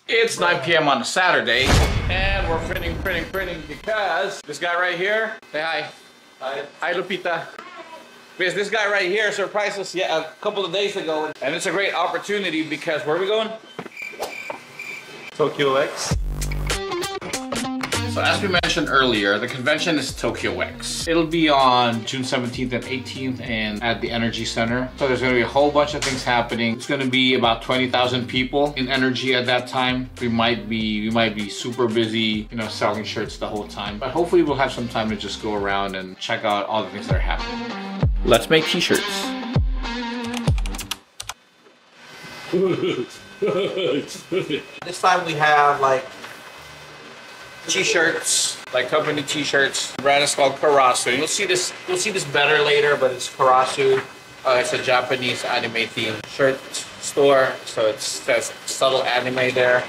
It's 9 p.m. on a Saturday, and we're printing because this guy right here, say hi. Hi. Hi, Lupita. Because this guy right here surprised us a couple of days ago, and it's a great opportunity because where are we going? TokyoX. So as we mentioned earlier, the convention is TokyoX. It'll be on June 17th and 18th and at the Energy Center. So there's gonna be a whole bunch of things happening. It's gonna be about 20,000 people in Energy at that time. We might be super busy, you know, selling shirts the whole time. But hopefully we'll have some time to just go around and check out all the things that are happening. Let's make t-shirts. This time we have like t-shirts, like company t-shirts. The brand is called Karasu. You'll see this better later, but it's Karasu. It's a Japanese anime themed shirt store, so it says subtle anime there.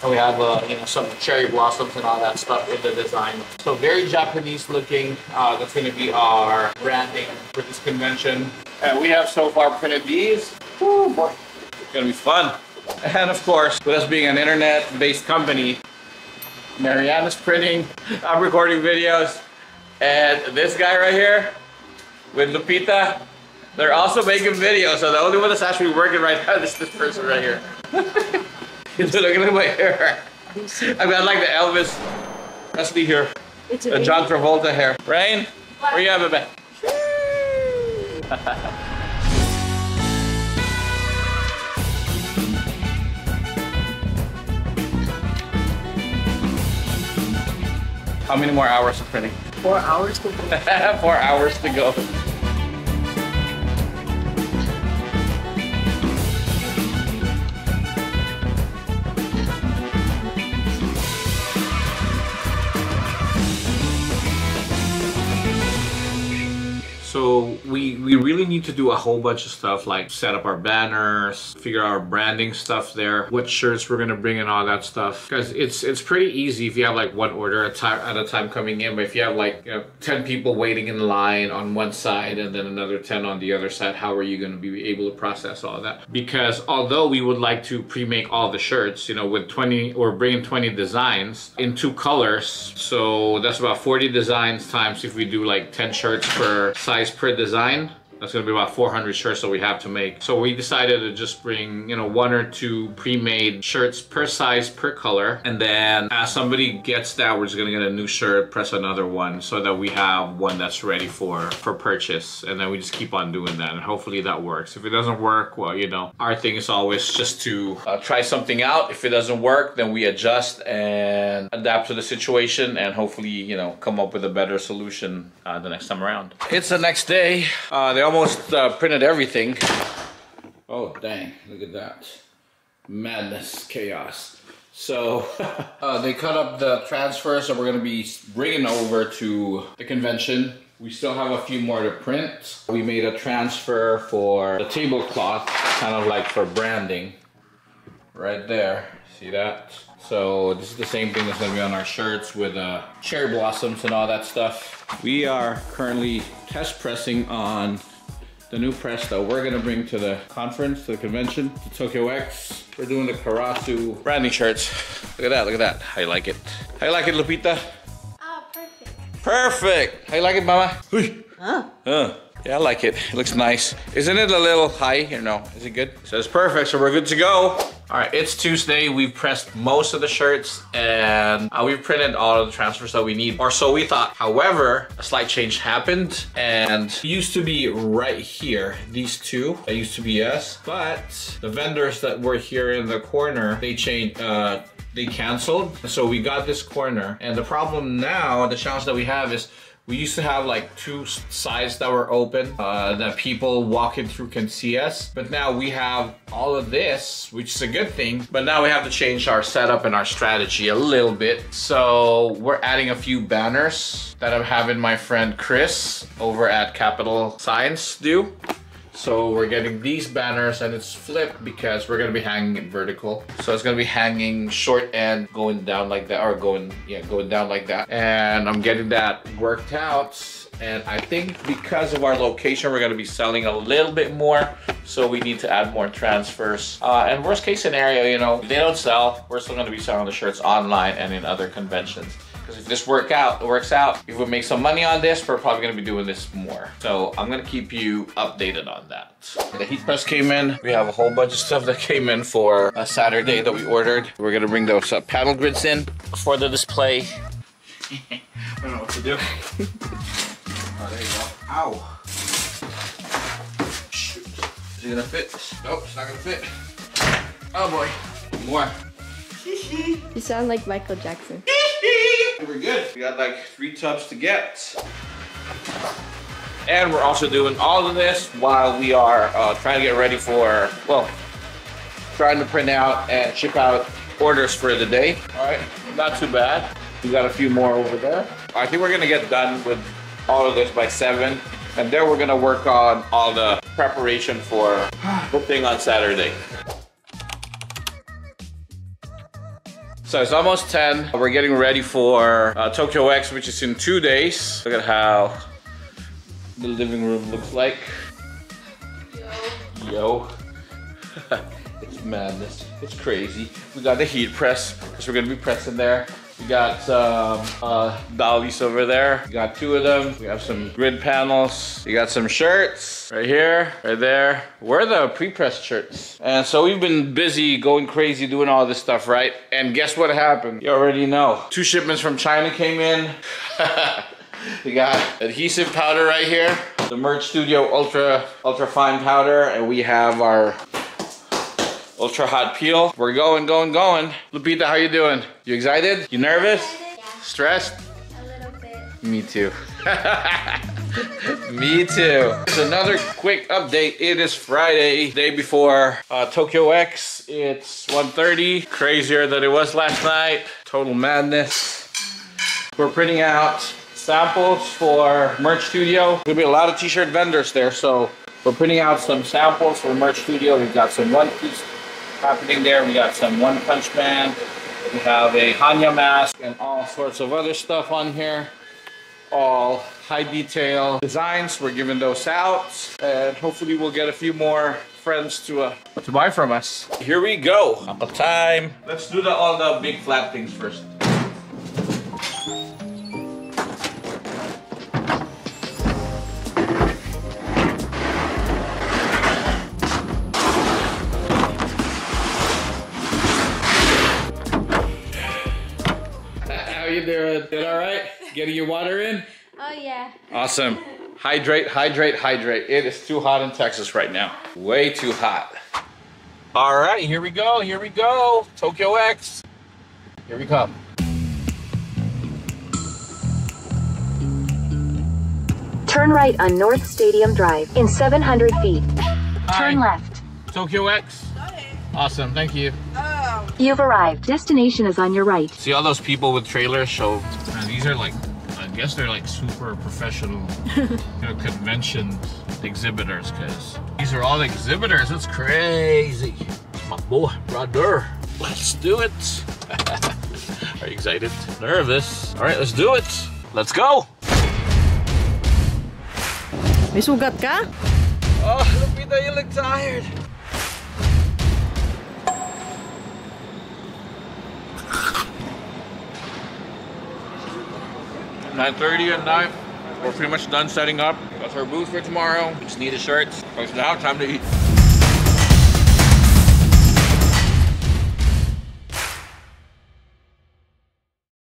And we have you know, some cherry blossoms and all that stuff in the design. So very Japanese looking. That's going to be our branding for this convention. And we have so far printed these. Woo, boy. It's going to be fun. And of course, with us being an internet-based company, Mariana's printing, I'm recording videos, and this guy right here with Lupita, they're also making videos. So the only one that's actually working right now is this person right here. Look at my hair. I've got like the Elvis Presley here, the John Travolta hair. Rain, where you have it back? How many more hours of printing? 4 hours to go. 4 hours to go. So we really need to do a whole bunch of stuff, like set up our banners, figure out our branding stuff there, what shirts we're gonna bring and all that stuff. Because it's pretty easy if you have like one order at a time coming in, but if you have like, you know, 10 people waiting in line on one side and then another 10 on the other side, how are you gonna be able to process all of that? Because although we would like to pre-make all the shirts, you know, with 20 or bringing 20 designs in 2 colors, so that's about 40 designs times if we do like 10 shirts per size per design. That's going to be about 400 shirts that we have to make. So we decided to just bring, you know, 1 or 2 pre-made shirts per size, per color. And then as somebody gets that, we're just going to get a new shirt, press another one so that we have one that's ready for purchase. And then we just keep on doing that. And hopefully that works. If it doesn't work, well, you know, our thing is always just to try something out. If it doesn't work, then we adjust and adapt to the situation and hopefully, you know, come up with a better solution the next time around. It's the next day. They almost printed everything. Oh, dang, look at that. Madness, chaos. So they cut up the transfers that we're gonna be bringing over to the convention. We still have a few more to print. We made a transfer for the tablecloth, kind of like for branding. Right there, see that? So this is the same thing that's gonna be on our shirts with cherry blossoms and all that stuff. We are currently test pressing on the new press that we're gonna bring to the conference, to the convention, to TokyoX. We're doing the Karasu branding shirts. Look at that, look at that. How you like it? How you like it, Lupita? Oh, perfect. Perfect. How you like it, Mama? Huh? Yeah, I like it. It looks nice. Isn't it a little high? Or no? Is it good? So it's perfect, so we're good to go. All right, it's Tuesday. We've pressed most of the shirts and we've printed all of the transfers that we need, or so we thought. However, a slight change happened and it used to be right here. These two, that used to be us, but the vendors that were here in the corner, they changed, they canceled. So we got this corner, and the problem now, the challenge that we have is we used to have like 2 sides that were open that people walking through can see us. But now we have all of this, which is a good thing. But now we have to change our setup and our strategy a little bit. So we're adding a few banners that I'm having my friend Chris over at Capital Science do. So we're getting these banners and it's flipped because we're gonna be hanging it vertical. So it's gonna be hanging short end going down like that, or going down like that. And I'm getting that worked out And I think because of our location, we're gonna be selling a little bit more. So we need to add more transfers. And worst case scenario, you know, if they don't sell, we're still gonna be selling the shirts online and in other conventions. Because if this works out, if we make some money on this, we're probably gonna be doing this more. So I'm gonna keep you updated on that. The heat press came in. We have a whole bunch of stuff that came in for a Saturday that we ordered. We're gonna bring those paddle grids in for the display. I don't know what to do. Oh, there you go. Ow. Shoot. Is it gonna fit? Nope, it's not gonna fit. Oh boy. More. You sound like Michael Jackson. We're good. We got like 3 tubs to get. And we're also doing all of this while we are trying to get ready for, well, trying to print out and ship out orders for the day. All right, not too bad. We got a few more over there. I think we're gonna get done with all of this by 7. And then we're gonna work on all the preparation for the thing on Saturday. So it's almost 10. We're getting ready for TokyoX, which is in 2 days. Look at how the living room looks like. Yo. It's madness. It's crazy. We got the heat press, because we're gonna be pressing there. We got some dollies over there. We got 2 of them. We have some grid panels. We got some shirts right here, right there. Where are the pre-pressed shirts? And so we've been busy going crazy doing all this stuff, right? And guess what happened? You already know. 2 shipments from China came in. We got adhesive powder right here. The Merch Studio ultra fine powder. And we have our ultra hot peel. We're going. Lupita, how you doing? You excited? You nervous? Yeah. Stressed? A little bit. Me too. Me too. Just another quick update. It is Friday, day before TokyoX. It's 1:30. Crazier than it was last night. Total madness. We're printing out samples for Merch Studio. There's gonna be a lot of t-shirt vendors there, so we're printing out some samples for Merch Studio. We've got some One Piece happening there. We got some One Punch Man. We have a Hanya mask and all sorts of other stuff on here. All high detail designs. We're giving those out, and hopefully we'll get a few more friends to buy from us. Here we go. Apple time. Let's do all the big flat things first. How you doing? Did all right? Getting your water in? Oh yeah. Awesome. Hydrate, hydrate, hydrate. It is too hot in Texas right now. Way too hot. All right, here we go. Here we go. TokyoX. Here we come. Turn right on North Stadium Drive in 700 feet. Turn left. TokyoX. Awesome, thank you. You've arrived. Destination is on your right. See all those people with trailers? So these are like, I guess they're like super professional, convention exhibitors, because these are all exhibitors. It's crazy. My boy, brother. Let's do it. Are you excited? Nervous? All right, let's do it. Let's go. May sugat ka? Oh, Lupita, you look tired. $9:30 at night. We're pretty much done setting up. That's our booth for tomorrow. Just need a shirt. It's now time to eat.